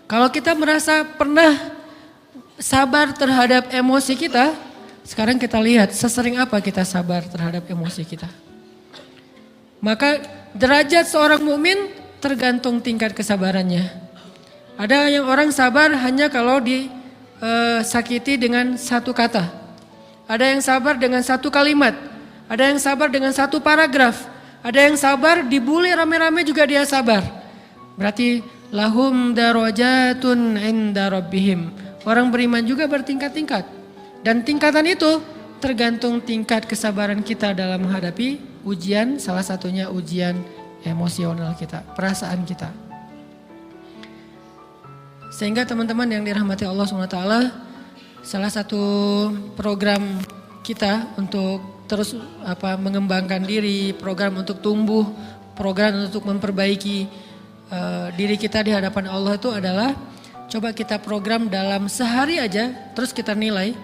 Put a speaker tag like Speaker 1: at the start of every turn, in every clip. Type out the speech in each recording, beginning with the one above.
Speaker 1: Kalau kita merasa pernah sabar terhadap emosi kita, sekarang kita lihat sesering apa kita sabar terhadap emosi kita. Maka derajat seorang mukmin tergantung tingkat kesabarannya. Ada yang orang sabar hanya kalau disakiti dengan satu kata. Ada yang sabar dengan satu kalimat. Ada yang sabar dengan satu paragraf. Ada yang sabar dibully rame-rame juga dia sabar. Berarti lahum darajatun inda rabbihim. Orang beriman juga bertingkat-tingkat. Dan tingkatan itu tergantung tingkat kesabaran kita dalam menghadapi ujian, salah satunya ujian emosional kita, perasaan kita. Sehingga teman-teman yang dirahmati Allah SWT, salah satu program kita untuk terus mengembangkan diri, program untuk tumbuh, program untuk memperbaiki diri kita di hadapan Allah itu adalah coba kita program dalam sehari aja, terus kita nilai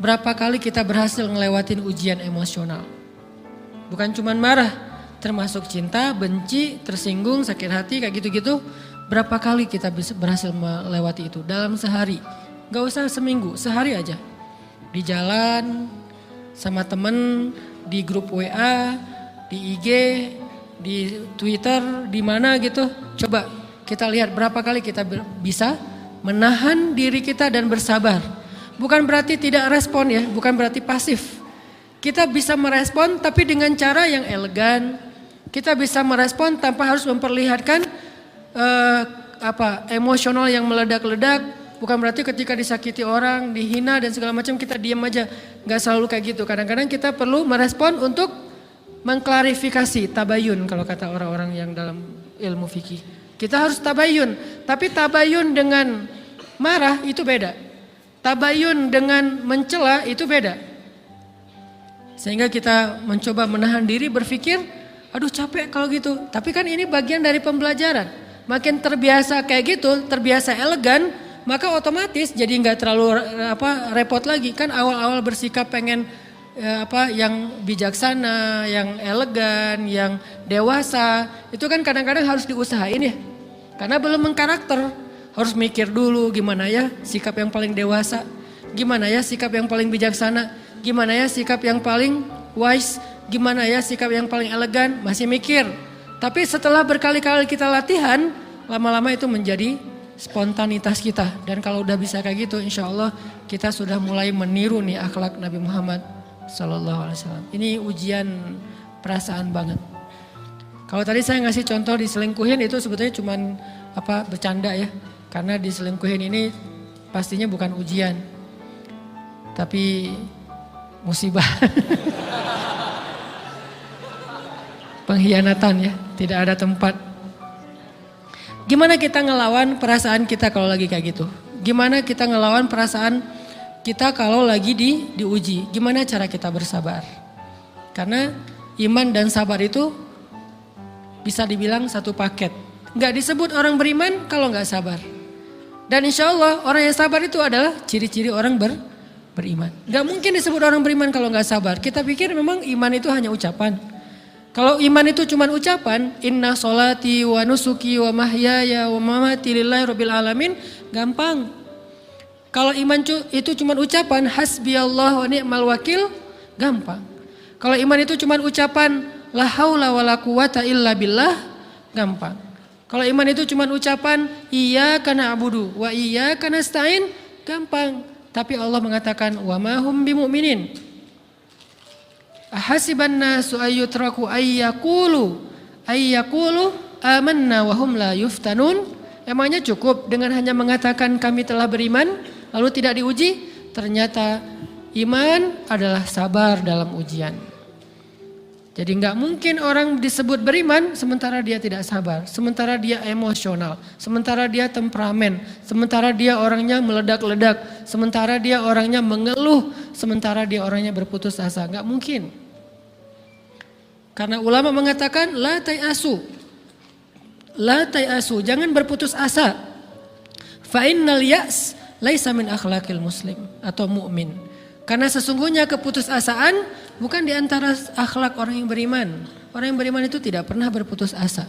Speaker 1: berapa kali kita berhasil ngelewatin ujian emosional. Bukan cuma marah, termasuk cinta, benci, tersinggung, sakit hati kayak gitu-gitu. Berapa kali kita berhasil melewati itu dalam sehari. Gak usah seminggu, sehari aja. Di jalan, sama temen, di grup WA, di IG, di Twitter, di mana gitu. Coba kita lihat berapa kali kita bisa menahan diri kita dan bersabar. Bukan berarti tidak respon ya, bukan berarti pasif. Kita bisa merespon tapi dengan cara yang elegan. Kita bisa merespon tanpa harus memperlihatkan emosional yang meledak-ledak. Bukan berarti ketika disakiti orang, dihina dan segala macam kita diam aja. Gak selalu kayak gitu. Kadang-kadang kita perlu merespon untuk mengklarifikasi, tabayun kalau kata orang-orang yang dalam ilmu fikih. Kita harus tabayun. Tapi tabayun dengan marah itu beda. Tabayun dengan mencela itu beda. Sehingga kita mencoba menahan diri berpikir, aduh capek kalau gitu. Tapi kan ini bagian dari pembelajaran. Makin terbiasa kayak gitu, terbiasa elegan, maka otomatis jadi nggak terlalu repot lagi. Kan awal-awal bersikap pengen yang bijaksana, yang elegan, yang dewasa, itu kan kadang-kadang harus diusahain ya. Karena belum mengkarakter, harus mikir dulu gimana ya sikap yang paling dewasa, gimana ya sikap yang paling bijaksana, gimana ya sikap yang paling wise, gimana ya sikap yang paling elegan, masih mikir. Tapi setelah berkali-kali kita latihan, lama-lama itu menjadi spontanitas kita. Dan kalau udah bisa kayak gitu, insya Allah kita sudah mulai meniru nih akhlak Nabi Muhammad SAW. Ini ujian perasaan banget. Kalau tadi saya ngasih contoh diselingkuhin itu sebetulnya cuman bercanda ya. Karena diselingkuhin ini pastinya bukan ujian, tapi musibah. Pengkhianatan ya, tidak ada tempat. Gimana kita ngelawan perasaan kita kalau lagi kayak gitu? Gimana kita ngelawan perasaan kita kalau lagi diuji? Gimana cara kita bersabar? Karena iman dan sabar itu bisa dibilang satu paket. Gak disebut orang beriman kalau gak sabar. Dan insya Allah orang yang sabar itu adalah ciri-ciri orang beriman. Gak mungkin disebut orang beriman kalau gak sabar. Kita pikir memang iman itu hanya ucapan. Kalau iman itu cuma ucapan, inna sholati wa nusuki wa mahyaya wa mamati lillahi rabbil alamin, gampang. Kalau iman itu cuma ucapan, hasbiyallah wa ni'mal wakil, gampang. Kalau iman itu cuma ucapan, la haula wa la quwata illa billah, gampang. Kalau iman itu cuma ucapan, iyyaka na'budu wa iyyaka nasta'in, gampang. Tapi Allah mengatakan, wa ma hum bimu'minin. Ahasiban nasu ayyutraku ayyakulu amanna wa hum la yuftanun. Emangnya cukup dengan hanya mengatakan kami telah beriman lalu tidak diuji? Ternyata iman adalah sabar dalam ujian. Jadi nggak mungkin orang disebut beriman sementara dia tidak sabar, sementara dia emosional, sementara dia temperamen, sementara dia orangnya meledak-ledak, sementara dia orangnya mengeluh, sementara dia orangnya berputus asa. Nggak mungkin. Karena ulama mengatakan la tayasu, jangan berputus asa. Fa innal ya's laisa min akhlaqil muslim atau mu'min. Karena sesungguhnya keputusasaan bukan di antara akhlak orang yang beriman. Orang yang beriman itu tidak pernah berputus asa.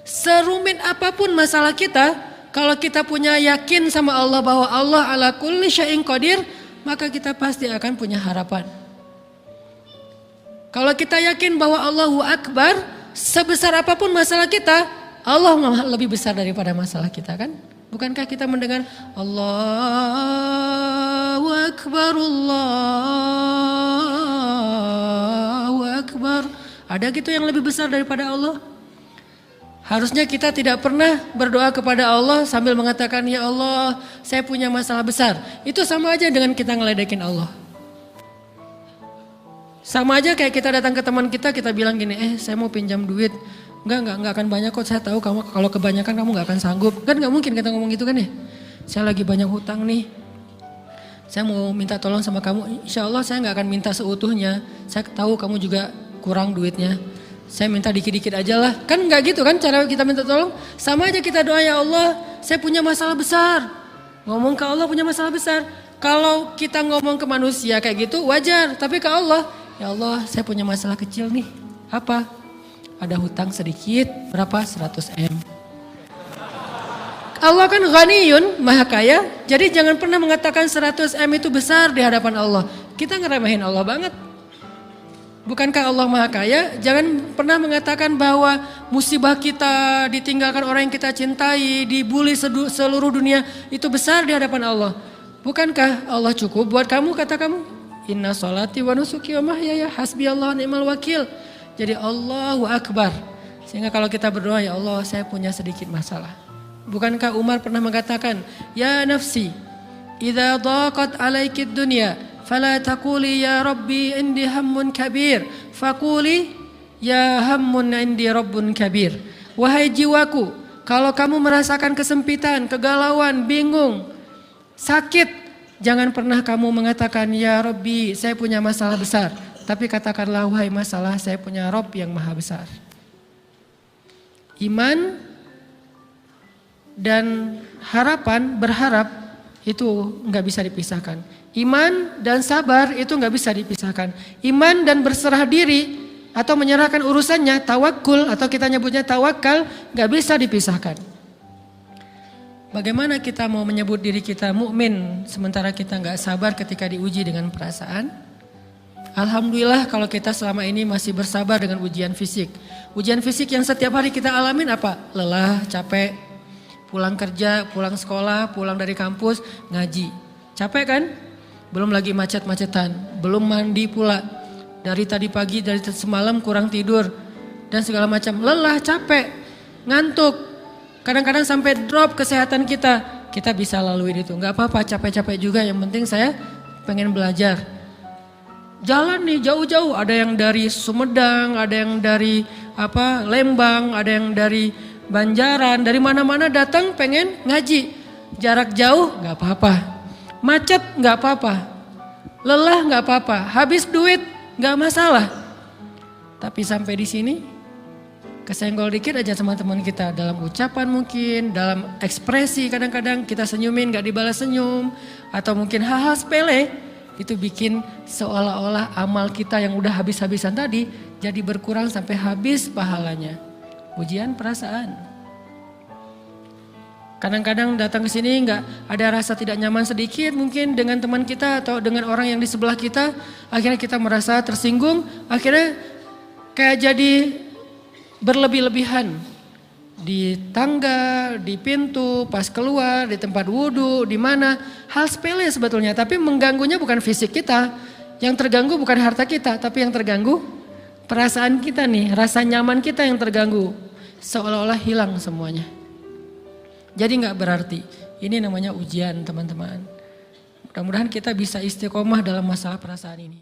Speaker 1: Serumit apapun masalah kita, Kalau kita punya yakin sama Allah bahwa Allah ala kulli syai'in qadir, maka kita pasti akan punya harapan. Kalau kita yakin bahwa Allahu Akbar, sebesar apapun masalah kita, Allah lebih besar daripada masalah kita kan? Bukankah kita mendengar Allahu Akbar, Allahu Akbar. Ada gitu yang lebih besar daripada Allah? Harusnya kita tidak pernah berdoa kepada Allah sambil mengatakan, ya Allah saya punya masalah besar. Itu sama aja dengan kita ngeledekin Allah. Sama aja kayak kita datang ke teman kita bilang gini, saya mau pinjam duit. Enggak akan banyak kok, saya tahu kamu kalau kebanyakan kamu gak akan sanggup. Kan gak mungkin kita ngomong gitu kan ya. Saya lagi banyak hutang nih. Saya mau minta tolong sama kamu, insya Allah saya gak akan minta seutuhnya. Saya tahu kamu juga kurang duitnya. Saya minta dikit-dikit aja lah. Kan gak gitu kan cara kita minta tolong. Sama aja kita doa, ya Allah saya punya masalah besar. Ngomong ke Allah punya masalah besar. Kalau kita ngomong ke manusia kayak gitu wajar. Tapi ke Allah, ya Allah saya punya masalah kecil nih. Apa? Ada hutang sedikit, berapa? 100 M. Allah kan ghaniyun, maha kaya. Jadi jangan pernah mengatakan 100 M itu besar di hadapan Allah. Kita ngeremehin Allah banget. Bukankah Allah maha kaya? Jangan pernah mengatakan bahwa musibah kita, ditinggalkan orang yang kita cintai, dibully seluruh dunia, itu besar di hadapan Allah. Bukankah Allah cukup buat kamu, kata kamu? Inna sholati wa nusuki wa mahyaya hasbi Allah ni'mal wakil. Jadi Allahu Akbar. Sehingga kalau kita berdoa, ya Allah saya punya sedikit masalah. Bukankah Umar pernah mengatakan, ya nafsi, idza daqat alaikid dunya, fala taquli ya Rabbi indi hammun kabir, faquli ya hammun indi rabbun kabir. Wahai jiwaku, kalau kamu merasakan kesempitan, kegalauan, bingung, sakit, jangan pernah kamu mengatakan, ya Rabbi saya punya masalah besar. Tapi katakanlah, wahai masalah saya punya Rabb yang maha besar. Iman dan harapan, berharap itu nggak bisa dipisahkan. Iman dan sabar itu nggak bisa dipisahkan. Iman dan berserah diri atau menyerahkan urusannya, tawakul atau kita nyebutnya tawakal, nggak bisa dipisahkan. Bagaimana kita mau menyebut diri kita mukmin sementara kita nggak sabar ketika diuji dengan perasaan? Alhamdulillah kalau kita selama ini masih bersabar dengan ujian fisik. Ujian fisik yang setiap hari kita alamin apa? Lelah, capek, pulang kerja, pulang sekolah, pulang dari kampus, ngaji. Capek kan? Belum lagi macet-macetan, belum mandi pula. Dari tadi pagi, dari semalam kurang tidur, dan segala macam. Lelah, capek, ngantuk. Kadang-kadang sampai drop kesehatan kita. Kita bisa lalui itu, gak apa-apa, capek-capek juga. Yang penting saya pengen belajar. Jalan nih jauh-jauh, ada yang dari Sumedang, ada yang dari Lembang, ada yang dari Banjaran, dari mana-mana datang pengen ngaji. Jarak jauh nggak apa-apa, macet nggak apa-apa, lelah nggak apa-apa, habis duit nggak masalah. Tapi sampai di sini kesenggol dikit aja sama teman kita, dalam ucapan mungkin, dalam ekspresi kadang-kadang kita senyumin nggak dibalas senyum, atau mungkin hal-hal sepele. Itu bikin seolah-olah amal kita yang udah habis-habisan tadi jadi berkurang sampai habis pahalanya. Ujian perasaan. Kadang-kadang datang ke sini nggak ada rasa tidak nyaman sedikit mungkin dengan teman kita atau dengan orang yang di sebelah kita. Akhirnya kita merasa tersinggung, akhirnya kayak jadi berlebih-lebihan. Di tangga, di pintu, pas keluar, di tempat wudhu, di mana. Hal sepele sebetulnya, tapi mengganggunya bukan fisik kita. Yang terganggu bukan harta kita, tapi yang terganggu perasaan kita nih. Rasa nyaman kita yang terganggu. Seolah-olah hilang semuanya. Jadi gak berarti. Ini namanya ujian teman-teman. Mudah-mudahan kita bisa istiqomah dalam masalah perasaan ini.